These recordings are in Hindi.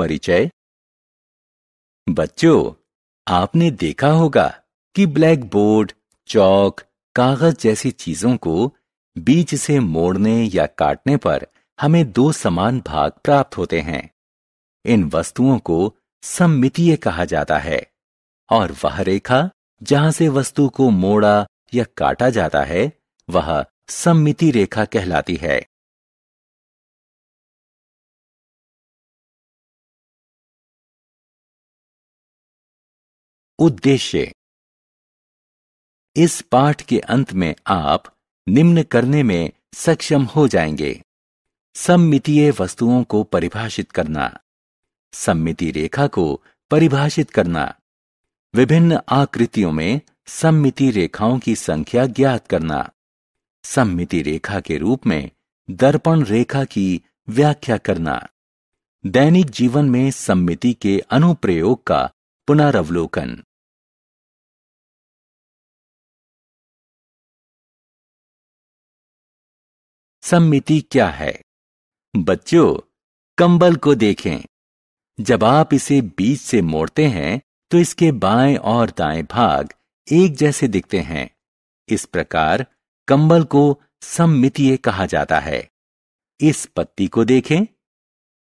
परिचय। बच्चों, आपने देखा होगा कि ब्लैक बोर्ड, चौक, कागज जैसी चीजों को बीच से मोड़ने या काटने पर हमें दो समान भाग प्राप्त होते हैं। इन वस्तुओं को सममितीय कहा जाता है और वह रेखा जहां से वस्तु को मोड़ा या काटा जाता है वह सममिति रेखा कहलाती है। उद्देश्य। इस पाठ के अंत में आप निम्न करने में सक्षम हो जाएंगे: सममितीय वस्तुओं को परिभाषित करना, सममिति रेखा को परिभाषित करना, विभिन्न आकृतियों में सममिति रेखाओं की संख्या ज्ञात करना, सममिति रेखा के रूप में दर्पण रेखा की व्याख्या करना, दैनिक जीवन में सममिति के अनुप्रयोग का पुनरावलोकन। सममिति क्या है? बच्चों, कंबल को देखें। जब आप इसे बीच से मोड़ते हैं तो इसके बाएं और दाएं भाग एक जैसे दिखते हैं। इस प्रकार कंबल को सममितीय कहा जाता है। इस पत्ती को देखें।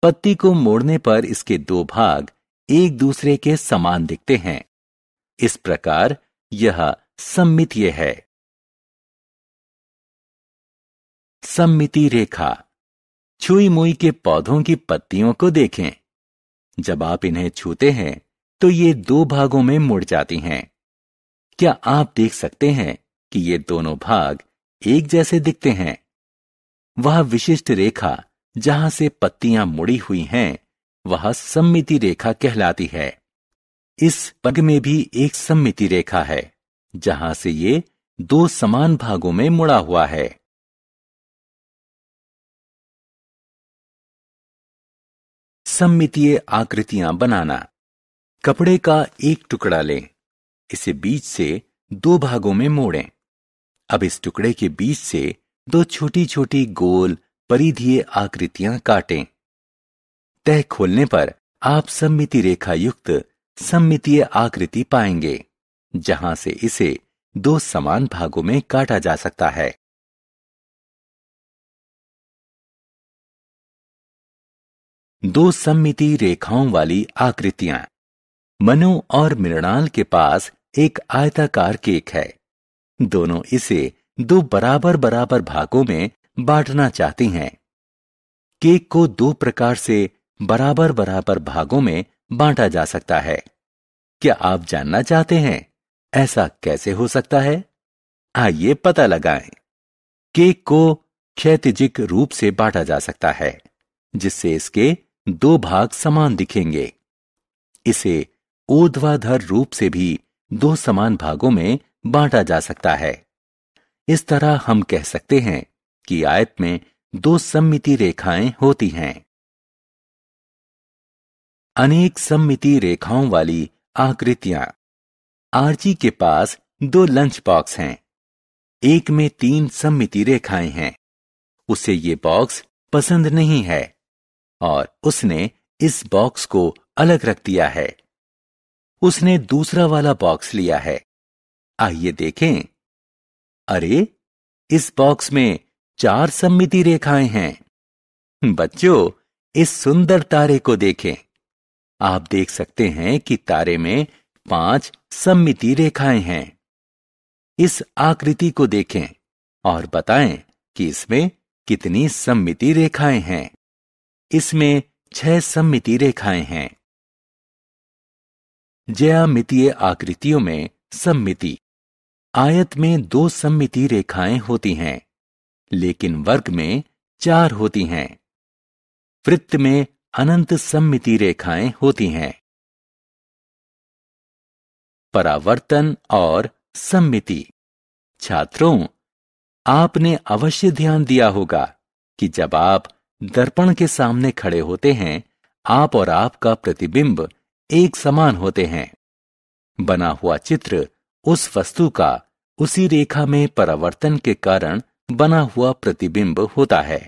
पत्ती को मोड़ने पर इसके दो भाग एक दूसरे के समान दिखते हैं। इस प्रकार यह सममितीय है। सममिति रेखा। छुई मुई के पौधों की पत्तियों को देखें। जब आप इन्हें छूते हैं तो ये दो भागों में मुड़ जाती हैं। क्या आप देख सकते हैं कि ये दोनों भाग एक जैसे दिखते हैं? वह विशिष्ट रेखा जहां से पत्तियां मुड़ी हुई हैं वह सममिति रेखा कहलाती है। इस पग में भी एक सममिति रेखा है जहां से ये दो समान भागों में मुड़ा हुआ है। सममितीय आकृतियां बनाना। कपड़े का एक टुकड़ा लें। इसे बीच से दो भागों में मोड़ें। अब इस टुकड़े के बीच से दो छोटी छोटी गोल परिधीय आकृतियां काटें। तह खोलने पर आप सममिति रेखा युक्त सममितीय आकृति पाएंगे जहां से इसे दो समान भागों में काटा जा सकता है। दो सममिति रेखाओं वाली आकृतियां। मनु और मृणाल के पास एक आयताकार केक है। दोनों इसे दो बराबर बराबर भागों में बांटना चाहती हैं। केक को दो प्रकार से बराबर बराबर भागों में बांटा जा सकता है। क्या आप जानना चाहते हैं ऐसा कैसे हो सकता है? आइए पता लगाएं। केक को क्षैतिजिक रूप से बांटा जा सकता है जिससे इसके दो भाग समान दिखेंगे। इसे ऊर्ध्वाधर रूप से भी दो समान भागों में बांटा जा सकता है। इस तरह हम कह सकते हैं कि आयत में दो सममिति रेखाएं होती हैं। अनेक सममिति रेखाओं वाली आकृतियां। आर्ची के पास दो लंच बॉक्स हैं। एक में तीन सममिति रेखाएं हैं। उसे ये बॉक्स पसंद नहीं है और उसने इस बॉक्स को अलग रख दिया है। उसने दूसरा वाला बॉक्स लिया है। आइए देखें। अरे, इस बॉक्स में चार सममिति रेखाएं हैं। बच्चों, इस सुंदर तारे को देखें। आप देख सकते हैं कि तारे में 5 सममिति रेखाएं हैं। इस आकृति को देखें और बताएं कि इसमें कितनी सममिति रेखाएं हैं। इसमें 6 सममिति रेखाएं हैं। ज्यामितीय आकृतियों में सममिति। आयत में 2 सममिति रेखाएं होती हैं, लेकिन वर्ग में 4 होती हैं। वृत्त में अनंत सममिति रेखाएं होती हैं। परावर्तन और सममिति। छात्रों, आपने अवश्य ध्यान दिया होगा कि जब आप दर्पण के सामने खड़े होते हैं, आप और आपका प्रतिबिंब एक समान होते हैं। बना हुआ चित्र उस वस्तु का उसी रेखा में परावर्तन के कारण बना हुआ प्रतिबिंब होता है।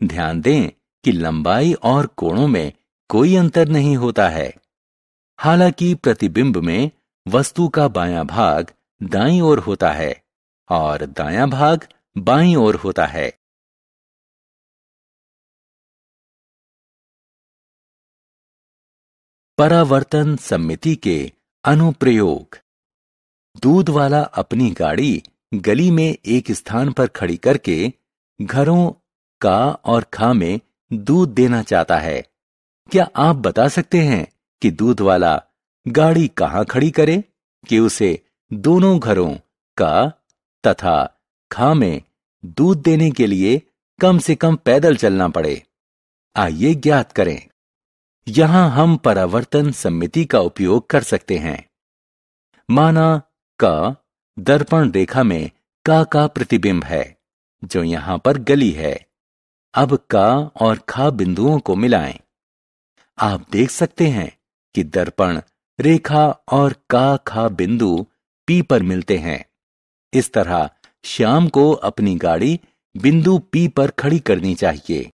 ध्यान दें कि लंबाई और कोणों में कोई अंतर नहीं होता है। हालांकि प्रतिबिंब में वस्तु का बायां भाग दाईं ओर होता है और दायां भाग बाईं ओर होता है। परावर्तन सममिति के अनुप्रयोग। दूध वाला अपनी गाड़ी गली में एक स्थान पर खड़ी करके घरों का और खा में दूध देना चाहता है। क्या आप बता सकते हैं कि दूध वाला गाड़ी कहां खड़ी करे कि उसे दोनों घरों का तथा खा में दूध देने के लिए कम से कम पैदल चलना पड़े? आइए ज्ञात करें। यहां हम परावर्तन सममिति का उपयोग कर सकते हैं। माना का दर्पण रेखा में का प्रतिबिंब है जो यहां पर गली है। अब का और खा बिंदुओं को मिलाएं। आप देख सकते हैं कि दर्पण रेखा और का खा बिंदु पी पर मिलते हैं। इस तरह श्याम को अपनी गाड़ी बिंदु पी पर खड़ी करनी चाहिए।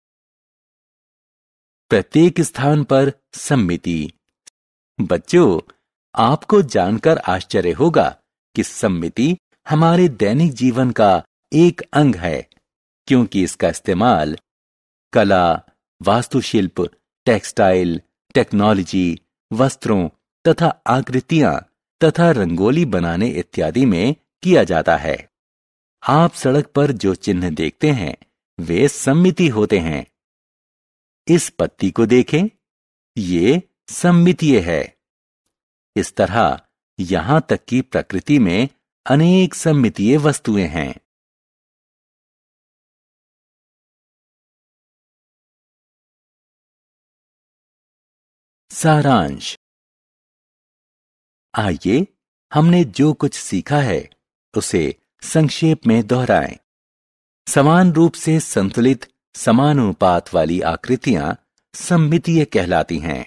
प्रत्येक स्थान पर सममिति। बच्चों, आपको जानकर आश्चर्य होगा कि सममिति हमारे दैनिक जीवन का एक अंग है, क्योंकि इसका इस्तेमाल कला, वास्तुशिल्प, टेक्सटाइल, टेक्नोलॉजी, वस्त्रों तथा आकृतियां तथा रंगोली बनाने इत्यादि में किया जाता है। आप सड़क पर जो चिन्ह देखते हैं वे सममिति होते हैं। इस पत्ती को देखें, ये सममितीय है। इस तरह यहां तक कि प्रकृति में अनेक सममितीय वस्तुएं हैं। सारांश। आइए हमने जो कुछ सीखा है उसे संक्षेप में दोहराएं। समान रूप से संतुलित समानुपात वाली आकृतियां सममितीय कहलाती हैं।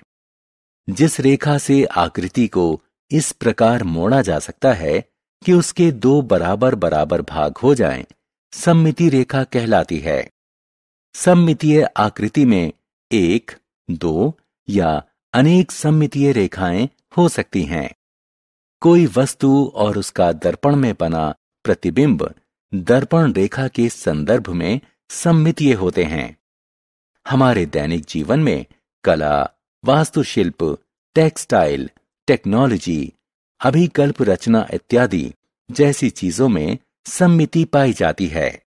जिस रेखा से आकृति को इस प्रकार मोड़ा जा सकता है कि उसके दो बराबर बराबर भाग हो जाएं, सममिति रेखा कहलाती है। सममितीय आकृति में एक, दो या अनेक सममितीय रेखाएं हो सकती हैं। कोई वस्तु और उसका दर्पण में बना प्रतिबिंब दर्पण रेखा के संदर्भ में सममितीय होते हैं। हमारे दैनिक जीवन में कला, वास्तुशिल्प, टेक्सटाइल, टेक्नोलॉजी, अभिकल्प रचना इत्यादि जैसी चीजों में सममिति पाई जाती है।